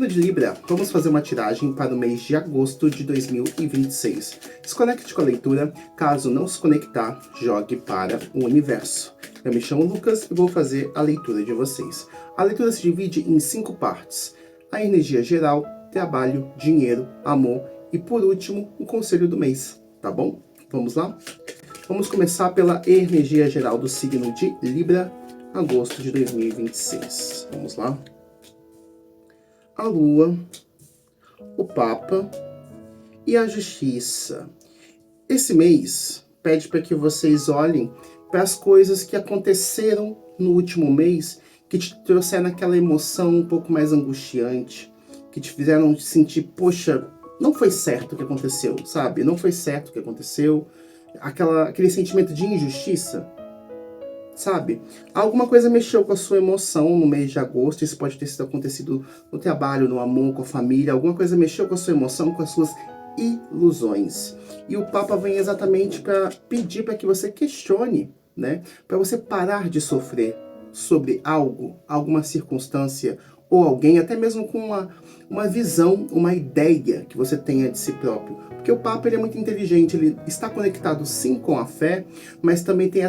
de Libra, vamos fazer uma tiragem para o mês de agosto de 2026. Desconecte com a leitura, caso não se conectar, jogue para o universo. Eu me chamo Lucas e vou fazer a leitura de vocês. A leitura se divide em 5 partes. A energia geral, trabalho, dinheiro, amor e, por último, o conselho do mês, tá bom? Vamos lá? Vamos começar pela energia geral do signo de Libra, agosto de 2026. Vamos lá? A Lua, o Papa e a Justiça. Esse mês pede para que vocês olhem para as coisas que aconteceram no último mês, que te trouxeram aquela emoção um pouco mais angustiante, que te fizeram sentir, poxa, não foi certo o que aconteceu, sabe? Não foi certo o que aconteceu. Aquele sentimento de injustiça, sabe? Alguma coisa mexeu com a sua emoção no mês de agosto. Isso pode ter sido acontecido no trabalho, no amor, com a família. Alguma coisa mexeu com a sua emoção, com as suas ilusões. E o Papa vem exatamente para pedir para que você questione, né? Para você parar de sofrer sobre algo, alguma circunstância ou alguém, até mesmo com uma visão, uma ideia que você tenha de si próprio. Porque o Papa ele é muito inteligente, ele está conectado sim com a fé, mas também tem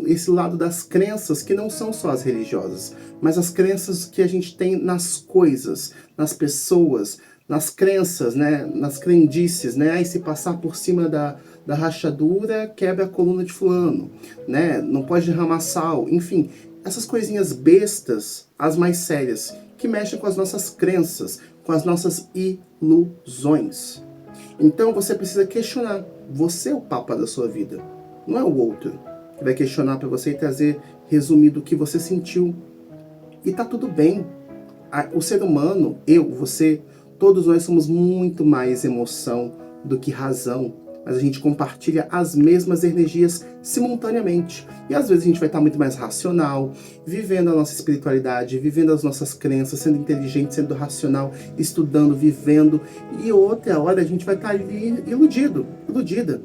esse lado das crenças que não são só as religiosas, mas as crenças que a gente tem nas coisas, nas pessoas, nas crenças, né, nas crendices, né, aí se passar por cima da rachadura, quebra a coluna de fulano, né, não pode derramar sal, enfim, essas coisinhas bestas, as mais sérias, que mexem com as nossas crenças, com as nossas ilusões. Então você precisa questionar, você é o Papa da sua vida, não é o outro. Vai questionar para você e trazer resumido o que você sentiu. E tá tudo bem. O ser humano, eu, você, todos nós somos muito mais emoção do que razão. Mas a gente compartilha as mesmas energias simultaneamente. E às vezes a gente vai estar muito mais racional, vivendo a nossa espiritualidade, vivendo as nossas crenças, sendo inteligente, sendo racional, estudando, vivendo. E outra hora a gente vai estar ali iludida.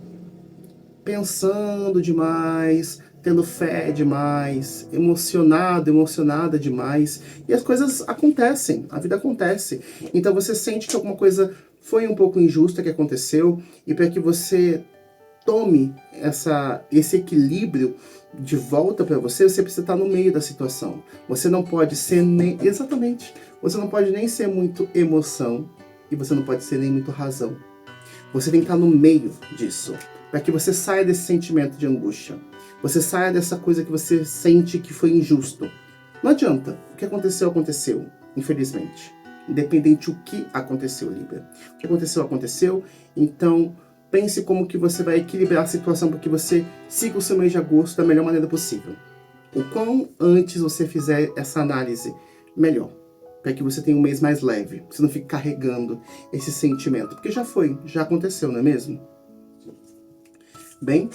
Pensando demais, tendo fé demais, emocionada demais. E as coisas acontecem, a vida acontece. Então você sente que alguma coisa foi um pouco injusta que aconteceu, e para que você tome esse equilíbrio de volta para você, você precisa estar no meio da situação. Você não pode ser nem... Exatamente. Você não pode nem ser muito emoção, e você não pode ser nem muito razão. Você tem que estar no meio disso, para que você saia desse sentimento de angústia. Você saia dessa coisa que você sente que foi injusto. Não adianta. O que aconteceu, aconteceu. Infelizmente. Independente o que aconteceu, Libra. O que aconteceu, aconteceu. Então, pense como que você vai equilibrar a situação para que você siga o seu mês de agosto da melhor maneira possível. O quão antes você fizer essa análise, melhor. Para que você tenha um mês mais leve. Você não fique carregando esse sentimento. Porque já foi, já aconteceu, não é mesmo? Bem,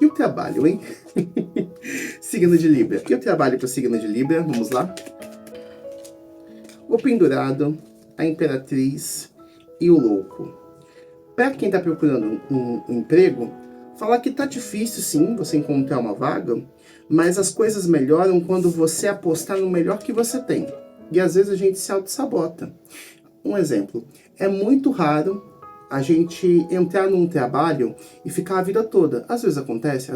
e o trabalho, hein? Signo de Libra. E o trabalho para o signo de Libra? Vamos lá? O pendurado, a imperatriz e o louco. Para quem está procurando um emprego, falar que tá difícil sim você encontrar uma vaga, mas as coisas melhoram quando você apostar no melhor que você tem. E às vezes a gente se auto-sabota. Um exemplo, é muito raro a gente entrar num trabalho e ficar a vida toda. Às vezes acontece,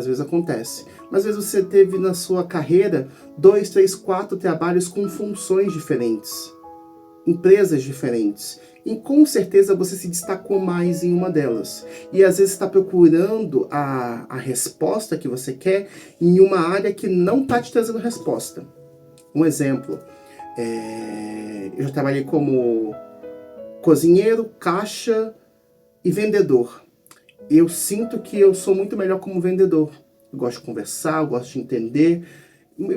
mas às vezes você teve na sua carreira 2, 3, 4 trabalhos com funções diferentes, empresas diferentes. E com certeza você se destacou mais em uma delas. E às vezes está procurando a resposta que você quer em uma área que não está te trazendo resposta. Um exemplo, eu já trabalhei como cozinheiro, caixa e vendedor. Eu sinto que eu sou muito melhor como vendedor. Eu gosto de conversar, eu gosto de entender,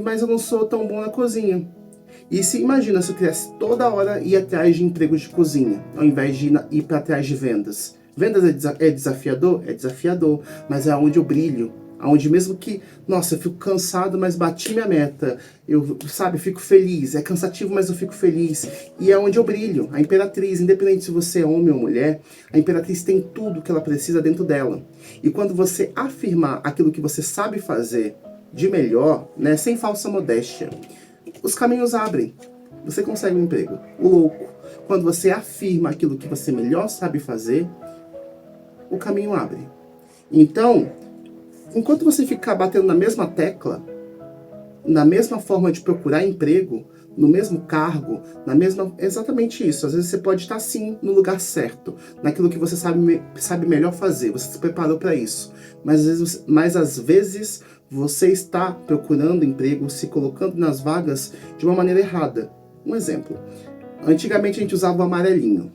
mas eu não sou tão bom na cozinha. E imagina se eu quisesse toda hora ir atrás de empregos de cozinha, ao invés de ir para trás de vendas. Vendas é desafiador? É desafiador, mas é onde eu brilho. Onde mesmo que, nossa, eu fico cansado, mas bati minha meta. Eu, sabe, fico feliz. É cansativo, mas eu fico feliz. E é onde eu brilho. A imperatriz, independente se você é homem ou mulher, a imperatriz tem tudo que ela precisa dentro dela. E quando você afirmar aquilo que você sabe fazer de melhor, né, sem falsa modéstia, os caminhos abrem. Você consegue um emprego. O louco. quando você afirma aquilo que você melhor sabe fazer, o caminho abre. Então, enquanto você ficar batendo na mesma tecla, na mesma forma de procurar emprego, no mesmo cargo, exatamente isso. Às vezes você pode estar sim no lugar certo, naquilo que você sabe melhor fazer, você se preparou para isso. Mas às vezes você está procurando emprego, se colocando nas vagas de uma maneira errada. Um exemplo. Antigamente a gente usava o amarelinho.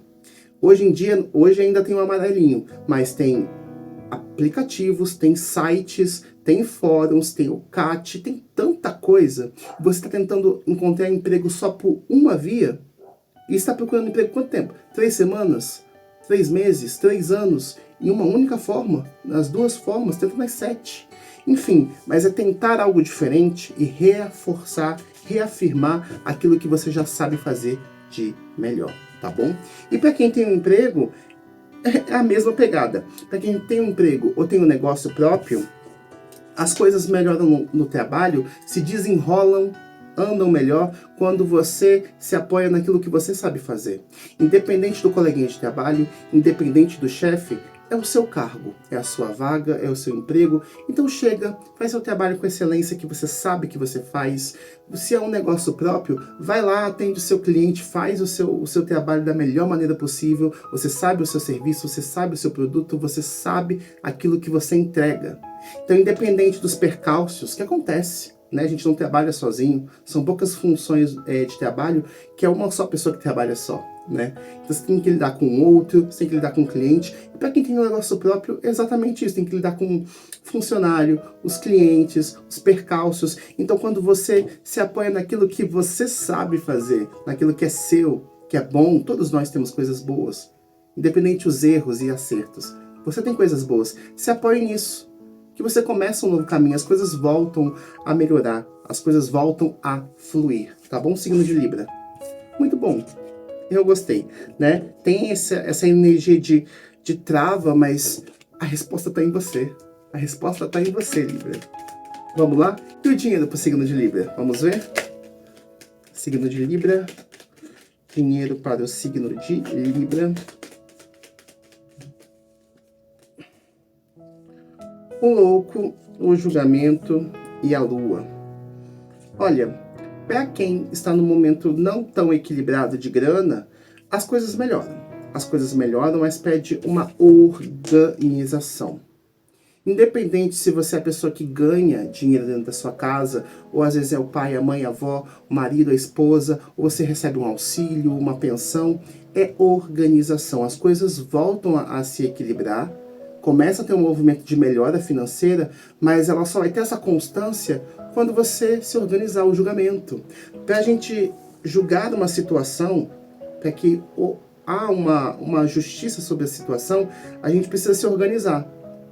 Hoje ainda tem o amarelinho, mas tem aplicativos, tem sites, tem fóruns, tem o CAT, tem tanta coisa. Você está tentando encontrar emprego só por uma via e está procurando emprego quanto tempo? 3 semanas? 3 meses? 3 anos? Em uma única forma? Nas duas formas? Tenta nas 7. Enfim, mas é tentar algo diferente e reforçar, reafirmar aquilo que você já sabe fazer de melhor, tá bom? E para quem tem um emprego, é a mesma pegada. Para quem tem um emprego ou tem um negócio próprio, as coisas melhoram no trabalho, se desenrolam, andam melhor quando você se apoia naquilo que você sabe fazer. Independente do coleguinha de trabalho, independente do chefe, é o seu cargo, é a sua vaga, é o seu emprego. Então chega, faz seu trabalho com excelência que você sabe que você faz. Se é um negócio próprio, vai lá, atende o seu cliente, faz o seu trabalho da melhor maneira possível. Você sabe o seu serviço, você sabe o seu produto, você sabe aquilo que você entrega. Então, independente dos percalços que acontece, né? A gente não trabalha sozinho, são poucas funções de trabalho que é uma só pessoa que trabalha só. Né? Então você tem que lidar com o outro, você tem que lidar com o cliente. E para quem tem um negócio próprio, é exatamente isso. Tem que lidar com o funcionário, os clientes, os percalços. Então quando você se apoia naquilo que você sabe fazer, naquilo que é seu, que é bom, todos nós temos coisas boas. Independente dos erros e acertos. Você tem coisas boas. Se apoie nisso. Que você começa um novo caminho, as coisas voltam a melhorar. As coisas voltam a fluir. Tá bom? Signo de Libra. Muito bom. Eu gostei, né? Tem essa energia de trava, mas a resposta está em você. A resposta está em você, Libra. Vamos lá? E o dinheiro para o signo de Libra? Vamos ver? Signo de Libra. Dinheiro para o signo de Libra. O louco, o julgamento e a lua. Olha, para quem está no momento não tão equilibrado de grana, as coisas melhoram. As coisas melhoram, mas pede uma organização. Independente se você é a pessoa que ganha dinheiro dentro da sua casa, ou às vezes é o pai, a mãe, a avó, o marido, a esposa, ou você recebe um auxílio, uma pensão, é organização. As coisas voltam a se equilibrar, começa a ter um movimento de melhora financeira, mas ela só vai ter essa constância quando você se organizar o julgamento. Para a gente julgar uma situação, para que há uma justiça sobre a situação, a gente precisa se organizar.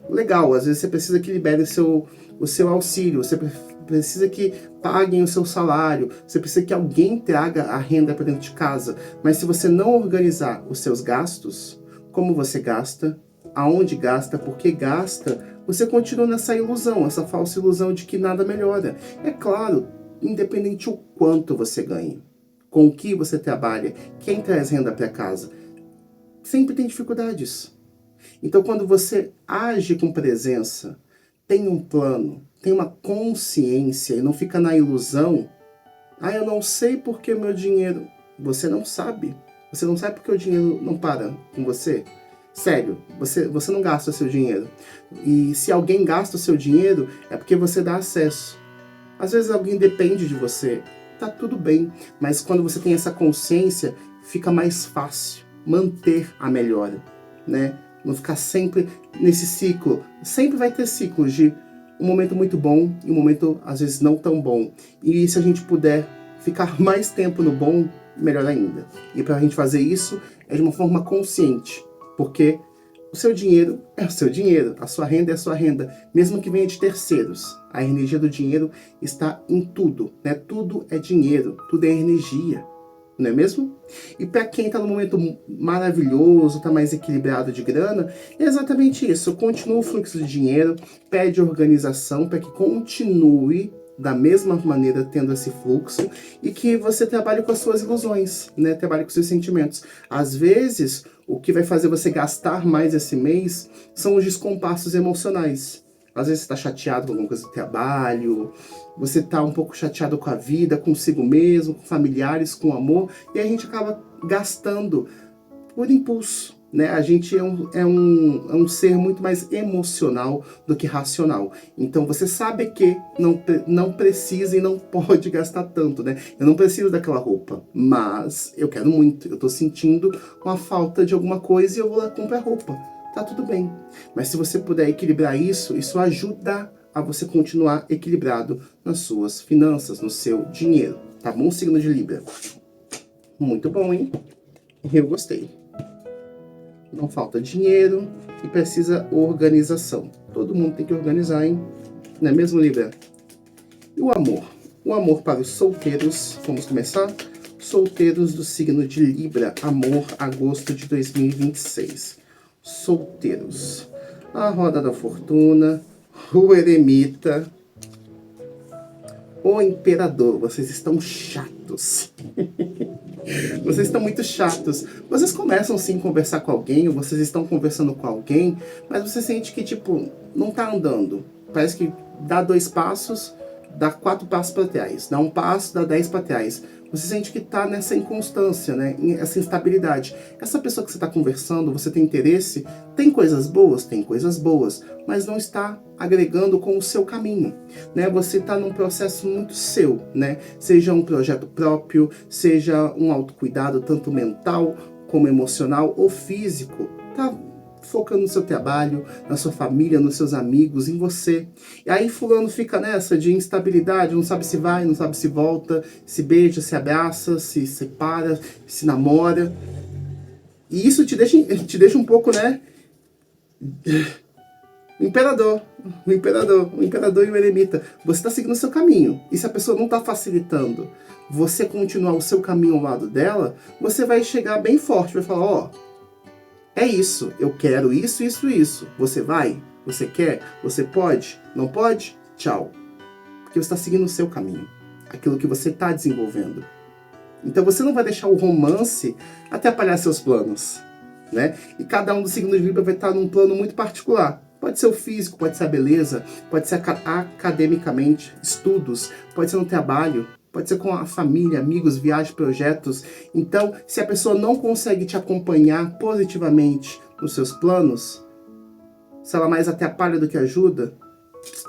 Legal, às vezes você precisa que libere o seu auxílio, você precisa que paguem o seu salário, você precisa que alguém traga a renda para dentro de casa. Mas se você não organizar os seus gastos, como você gasta, aonde gasta, por que gasta, você continua nessa ilusão, essa falsa ilusão de que nada melhora. É claro, independente o quanto você ganha, com o que você trabalha, quem traz renda para casa, sempre tem dificuldades. Então quando você age com presença, tem um plano, tem uma consciência e não fica na ilusão, eu não sei porque o meu dinheiro, você não sabe porque o dinheiro não para com você. Sério, você não gasta o seu dinheiro. E se alguém gasta o seu dinheiro, é porque você dá acesso. Às vezes alguém depende de você, tá tudo bem. Mas quando você tem essa consciência, fica mais fácil manter a melhora, né? Não ficar sempre nesse ciclo. Sempre vai ter ciclos de um momento muito bom e um momento, às vezes, não tão bom. E se a gente puder ficar mais tempo no bom, melhor ainda. E para a gente fazer isso, é de uma forma consciente. Porque o seu dinheiro é o seu dinheiro, a sua renda é a sua renda, mesmo que venha de terceiros. A energia do dinheiro está em tudo, né? Tudo é dinheiro, tudo é energia, não é mesmo? E para quem está num momento maravilhoso, está mais equilibrado de grana, é exatamente isso. Continua o fluxo de dinheiro, pede organização para que continue da mesma maneira, tendo esse fluxo, e que você trabalhe com as suas ilusões, né? Trabalhe com os seus sentimentos. Às vezes, o que vai fazer você gastar mais esse mês são os descompassos emocionais. Às vezes você está chateado com alguma coisa do trabalho, você está um pouco chateado com a vida, consigo mesmo, com familiares, com amor, e a gente acaba gastando por impulso, né? A gente é um ser muito mais emocional do que racional. Então você sabe que não precisa e não pode gastar tanto, né? Eu não preciso daquela roupa, mas eu quero muito. Eu tô sentindo uma falta de alguma coisa e eu vou lá comprar roupa. Tá tudo bem. Mas se você puder equilibrar isso, isso ajuda a você continuar equilibrado nas suas finanças, no seu dinheiro. Tá bom, signo de Libra? Muito bom, hein? Eu gostei. Não falta dinheiro e precisa organização. Todo mundo tem que organizar, hein? Não é mesmo, Libra? E o amor? O amor para os solteiros. Vamos começar? Solteiros do signo de Libra. Amor, agosto de 2026. Solteiros. A roda da fortuna. O eremita. O imperador. Vocês estão chatos. Vocês estão muito chatos. Vocês começam sim a conversar com alguém, ou vocês estão conversando com alguém, mas você sente que, tipo, não tá andando. Parece que dá 2 passos, dá 4 passos para trás. Dá 1 passo, dá 10 para trás. Você sente que tá nessa inconstância, né? Essa instabilidade. Essa pessoa que você está conversando, você tem interesse, tem coisas boas, mas não está agregando com o seu caminho, né? Você está num processo muito seu, né? Seja um projeto próprio, seja um autocuidado, tanto mental como emocional ou físico. Tá focando no seu trabalho, na sua família, nos seus amigos, em você. E aí fulano fica nessa de instabilidade, não sabe se vai, não sabe se volta, se beija, se abraça, se separa, se namora. E isso te deixa um pouco, né? O imperador e o eremita. Você está seguindo o seu caminho. E se a pessoa não está facilitando você continuar o seu caminho ao lado dela, você vai chegar bem forte, vai falar, ó, é isso, eu quero isso, isso, isso. Você vai? Você quer? Você pode? Não pode? Tchau. Porque você está seguindo o seu caminho. Aquilo que você está desenvolvendo. Então você não vai deixar o romance atrapalhar seus planos, né? E cada um dos signos de Libra vai estar num plano muito particular. Pode ser o físico, pode ser a beleza, pode ser academicamente, estudos, pode ser no trabalho, pode ser com a família, amigos, viagens, projetos. Então, se a pessoa não consegue te acompanhar positivamente nos seus planos, se ela mais atrapalha do que ajuda,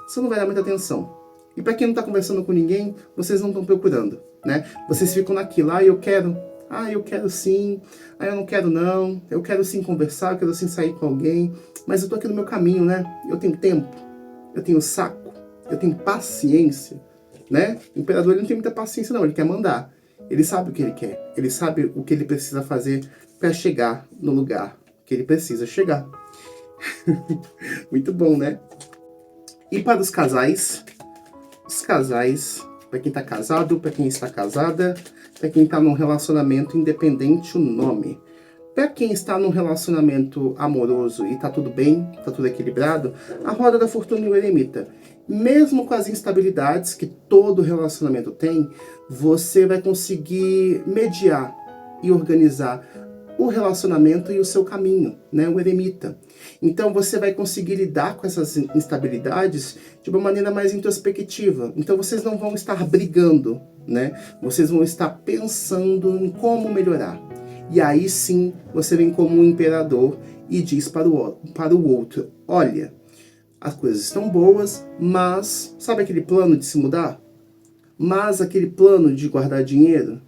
você não vai dar muita atenção. E para quem não está conversando com ninguém, vocês não estão procurando, né? Vocês ficam naquilo, eu quero sim, eu não quero não, eu quero sim conversar, eu quero sim sair com alguém, mas eu tô aqui no meu caminho, né? Eu tenho tempo, eu tenho saco, eu tenho paciência, né? O imperador ele não tem muita paciência não, ele quer mandar. Ele sabe o que ele quer, ele sabe o que ele precisa fazer para chegar no lugar que ele precisa chegar. Muito bom, né? E para os casais, para quem tá casado, para quem está casada, para quem está num relacionamento independente, o nome. Para quem está num relacionamento amoroso e tá tudo bem, tá tudo equilibrado, a roda da fortuna e o eremita. Mesmo com as instabilidades que todo relacionamento tem, você vai conseguir mediar e organizar o relacionamento e o seu caminho, né? O eremita. Então você vai conseguir lidar com essas instabilidades de uma maneira mais introspectiva. Então vocês não vão estar brigando, né? Vocês vão estar pensando em como melhorar. E aí sim, você vem como um imperador e diz para o outro, olha, as coisas estão boas, mas sabe aquele plano de se mudar? Mas aquele plano de guardar dinheiro?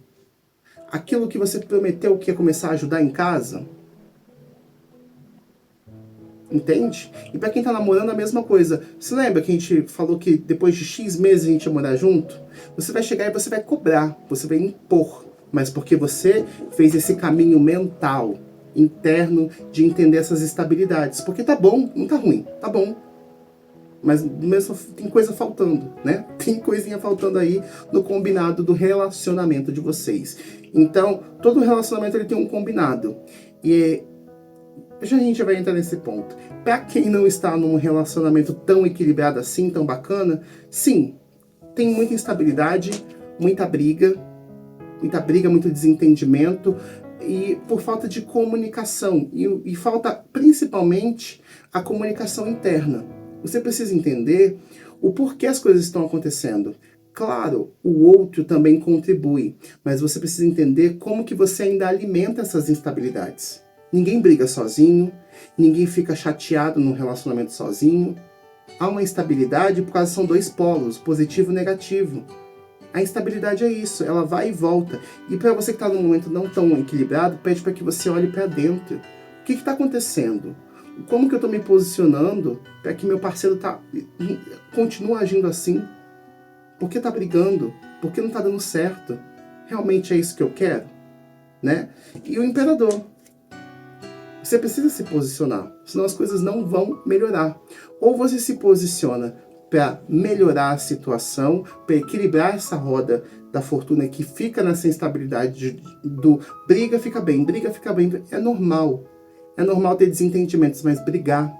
Aquilo que você prometeu que ia começar a ajudar em casa? Entende? E para quem tá namorando a mesma coisa. Você lembra que a gente falou que depois de X meses a gente ia morar junto? Você vai chegar e você vai cobrar, você vai impor. Mas porque você fez esse caminho mental, interno, de entender essas estabilidades. Porque tá bom, não tá ruim, tá bom. Mas mesmo tem coisa faltando, né? Tem coisinha faltando aí no combinado do relacionamento de vocês. Então, todo relacionamento ele tem um combinado. E a gente vai entrar nesse ponto. Para quem não está num relacionamento tão equilibrado assim, tão bacana, sim, tem muita instabilidade, muita briga, muito desentendimento e por falta de comunicação. E falta principalmente a comunicação interna. Você precisa entender o porquê as coisas estão acontecendo. Claro, o outro também contribui, mas você precisa entender como que você ainda alimenta essas instabilidades. Ninguém briga sozinho, ninguém fica chateado num relacionamento sozinho. Há uma instabilidade por causa são dois polos, positivo e negativo. A instabilidade é isso, ela vai e volta. E para você que está num momento não tão equilibrado, pede para que você olhe para dentro. O que está acontecendo? Como que eu estou me posicionando para que meu parceiro continue agindo assim? Por que está brigando? Por que não está dando certo? Realmente é isso que eu quero? Né? E o imperador. Você precisa se posicionar, senão as coisas não vão melhorar. Ou você se posiciona para melhorar a situação, para equilibrar essa roda da fortuna que fica nessa instabilidade do briga, fica bem. É normal. É normal ter desentendimentos, mas brigar,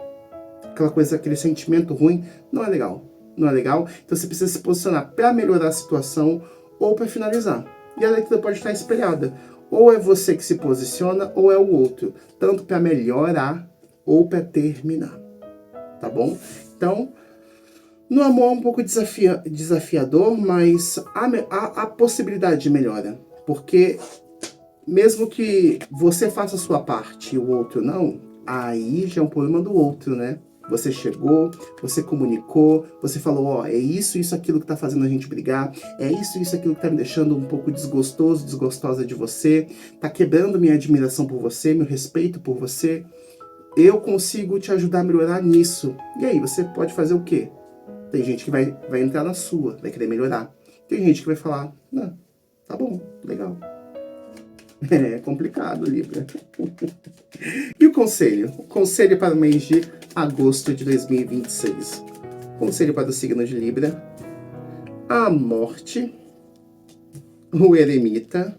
aquela coisa, aquele sentimento ruim, não é legal. Não é legal? Então você precisa se posicionar para melhorar a situação ou para finalizar. E a leitura pode estar espelhada. Ou é você que se posiciona, ou é o outro. Tanto para melhorar ou para terminar. Tá bom? Então, no amor é um pouco desafiador, mas há possibilidade de melhora. Porque mesmo que você faça a sua parte e o outro não, aí já é um problema do outro, né? Você chegou, você comunicou, você falou, ó, é isso, aquilo que tá fazendo a gente brigar, é isso, aquilo que tá me deixando um pouco desgostosa de você, tá quebrando minha admiração por você, meu respeito por você, eu consigo te ajudar a melhorar nisso. E aí, você pode fazer o quê? Tem gente que vai entrar na sua, vai querer melhorar. Tem gente que vai falar, não, tá bom, legal. É complicado, Libra. E o conselho? O conselho para o mês de agosto de 2026. Conselho para o signo de Libra. A morte, o eremita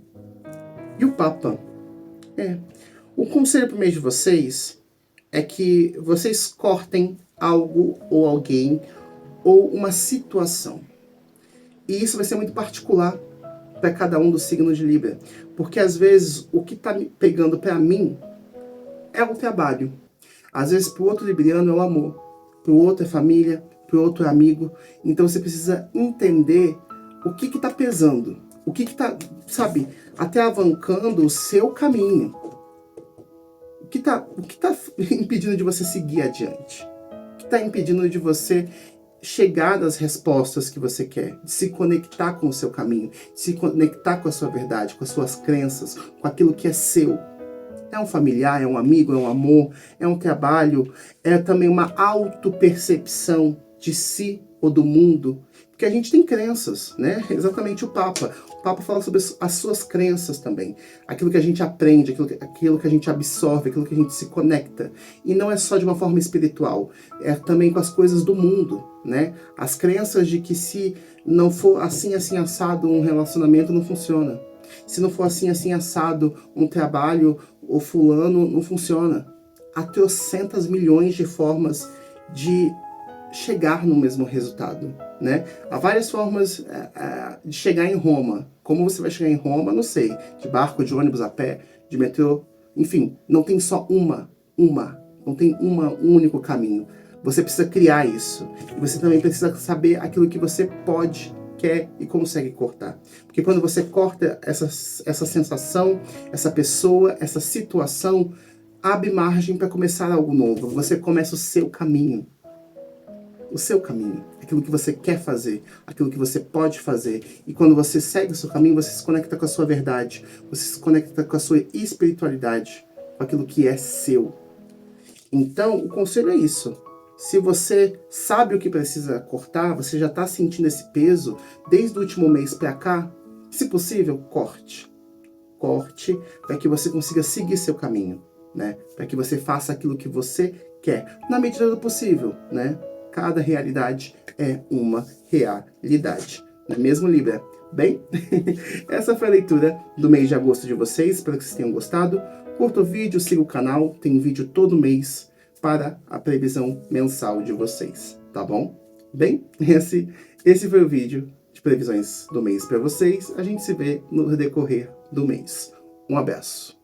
e o papa. O conselho para o mês de vocês é que vocês cortem algo ou alguém ou uma situação. E isso vai ser muito particular para cada um dos signos de Libra. Porque às vezes o que está me pegando para mim é o trabalho. Às vezes para o outro libriano é o amor. Para o outro é família, para o outro é amigo. Então você precisa entender o que está pesando. O que está, sabe, até avancando o seu caminho. O que tá impedindo de você seguir adiante? O que está impedindo de você chegar às respostas que você quer, de se conectar com o seu caminho, de se conectar com a sua verdade, com as suas crenças, com aquilo que é seu. É um familiar, é um amigo, é um amor, é um trabalho, é também uma autopercepção de si ou do mundo. Porque a gente tem crenças, né? Exatamente o Papa. O Papa fala sobre as suas crenças também. Aquilo que a gente aprende, aquilo que a gente absorve, aquilo que a gente se conecta. E não é só de uma forma espiritual, é também com as coisas do mundo, né? As crenças de que se não for assim, assado, um relacionamento não funciona. Se não for assim, assado, um trabalho ou fulano, não funciona. Há trocentas milhões de formas de chegar no mesmo resultado, né? Há várias formas de chegar em Roma. Como você vai chegar em Roma, não sei. De barco, de ônibus, a pé, de metrô. Enfim, não tem só não tem um único caminho. Você precisa criar isso. E você também precisa saber aquilo que você pode, quer e consegue cortar. Porque quando você corta essa sensação, essa pessoa, essa situação, abre margem para começar algo novo. Você começa o seu caminho. O seu caminho, aquilo que você quer fazer, aquilo que você pode fazer. E quando você segue o seu caminho, você se conecta com a sua verdade, você se conecta com a sua espiritualidade, com aquilo que é seu. Então, o conselho é isso. Se você sabe o que precisa cortar, você já está sentindo esse peso desde o último mês para cá, se possível, corte. Corte para que você consiga seguir seu caminho, né? Para que você faça aquilo que você quer, na medida do possível, né? Cada realidade é uma realidade. Não é mesmo, Libra? Bem, essa foi a leitura do mês de agosto de vocês. Espero que vocês tenham gostado. Curta o vídeo, siga o canal. Tem vídeo todo mês para a previsão mensal de vocês, tá bom? Bem, esse foi o vídeo. previsões do mês para vocês. A gente se vê no decorrer do mês. Um abraço.